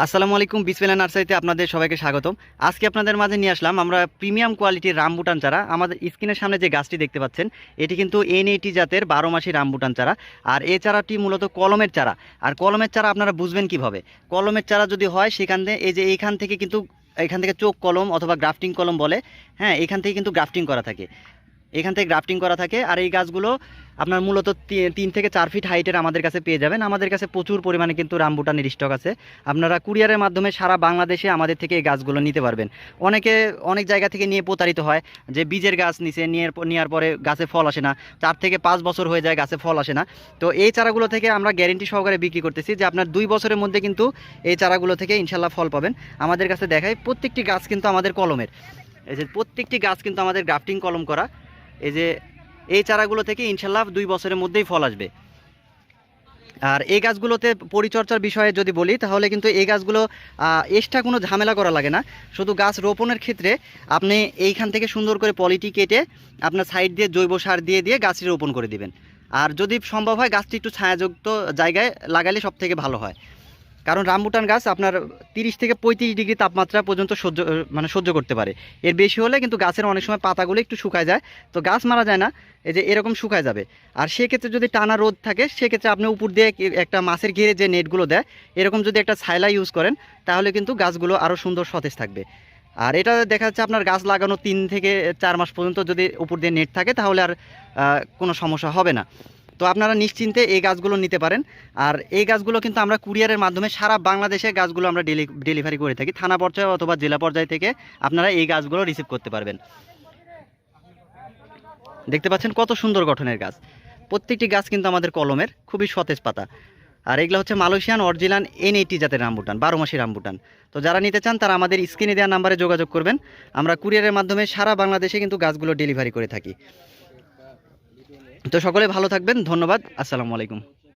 আসসালামু আলাইকুম, বিসমিল্লাহ নার্সারিতে আপনাদের সবাইকে স্বাগতম। আজকে আপনাদের মাঝে নিয়ে আসলাম আমরা প্রিমিয়াম কোয়ালিটির রামবুটান চারা। আমাদের স্ক্রিনের সামনে যে গাছটি দেখতে পাচ্ছেন এটি কিন্তু এনএটি জাতের 12 মাসি রামবুটান চারা। আর এই চারাটি মূলত কলমের চারা। আর কলমের চারা আপনারা বুঝবেন কিভাবে? কলমের চারা যদি হয় সেখান থেকে এই যে এইখান থেকে কিন্তু এখান থেকে চোখ কলম অথবা গ্রাফটিং কলম বলে, হ্যাঁ, এখান থেকে কিন্তু গ্রাফটিং করা থাকে, এখান থেকে গ্রাফটিং করা থাকে। আর এই গাছগুলো আপনার মূলত 3 থেকে 4 ফিট হাইটের আমাদের কাছে পেয়ে যাবেন। আমাদের কাছে প্রচুর পরিমাণে কিন্তু রামবুটানের স্টক আছে। আপনারা কুরিয়ারের মাধ্যমে সারা বাংলাদেশে আমাদের থেকে এই গাছগুলো নিতে পারবেন। অনেকে অনেক জায়গা থেকে নিয়ে প্রতারিত হয় যে বীজের গাছ নিচে নেওয়ার পরে গাছে ফল আসে না, 4 থেকে 5 বছর হয়ে যায় গাছে ফল আসে না। তো এই চারাগুলো থেকে আমরা গ্যারেন্টি সহকারে বিক্রি করতেছি যে আপনার 2 বছরের মধ্যে কিন্তু এই চারাগুলো থেকে ইনশাল্লাহ ফল পাবেন। আমাদের কাছে দেখায় প্রত্যেকটি গাছ কিন্তু আমাদের কলমের, এই যে প্রত্যেকটি গাছ কিন্তু আমাদের গ্রাফটিং কলম করা। এই যে এই চারাগুলো থেকে ইনশাল্লাহ 2 বছরের মধ্যেই ফল আসবে। আর এই গাছগুলোতে পরিচর্যার বিষয়ে যদি বলি তাহলে কিন্তু এই গাছগুলো এক্সট্রা কোনো ঝামেলা করা লাগে না। শুধু গাছ রোপণের ক্ষেত্রে আপনি এইখান থেকে সুন্দর করে পলিটি কেটে আপনার সাইড দিয়ে জৈব সার দিয়ে দিয়ে গাছটি রোপণ করে দিবেন। আর যদি সম্ভব হয় গাছটি একটু ছায়াযুক্ত জায়গায় লাগালে সব থেকে ভালো হয়। কারণ রামবুটান গাছ আপনার 30 থেকে 35 ডিগ্রি তাপমাত্রা পর্যন্ত সহ্য করতে পারে। এর বেশি হলে কিন্তু গাছের অনেক সময় পাতাগুলো একটু শুকায় যায়, তো গাছ মারা যায় না, এই যে এরকম শুকায় যাবে। আর সেক্ষেত্রে যদি টানা রোদ থাকে সেক্ষেত্রে আপনি উপর দিয়ে একটা মাছের ঘিরে যে নেটগুলো দেয় এরকম যদি একটা ছাইলা ইউজ করেন তাহলে কিন্তু গাছগুলো আরও সুন্দর সতেজ থাকবে। আর এটা দেখা যাচ্ছে আপনার গাছ লাগানো 3 থেকে 4 মাস পর্যন্ত যদি উপর দিয়ে নেট থাকে তাহলে আর কোনো সমস্যা হবে না। তো আপনারা নিশ্চিন্তে এই গাছগুলো নিতে পারেন। আর এই গাছগুলো কিন্তু আমরা কুরিয়ারের মাধ্যমে সারা বাংলাদেশে গাছগুলো আমরা ডেলিভারি করে থাকি। থানা পর্যায়ে অথবা জেলা পর্যায় থেকে আপনারা এই গাছগুলো রিসিভ করতে পারবেন। দেখতে পাচ্ছেন কত সুন্দর গঠনের গাছ। প্রত্যেকটি গাছ কিন্তু আমাদের কলমের, খুবই সতেজ পাতা। আর এগুলো হচ্ছে মালয়েশিয়ান অরিজিনাল N80 জাতের রামবুটান, 12 মাসি রামবুটান। তো যারা নিতে চান তারা আমাদের স্ক্রিনে দেওয়া নাম্বারে যোগাযোগ করবেন। আমরা কুরিয়ারের মাধ্যমে সারা বাংলাদেশে কিন্তু গাছগুলো ডেলিভারি করে থাকি। তো সকলে ভালো থাকবেন, ধন্যবাদ, আসসালামু আলাইকুম।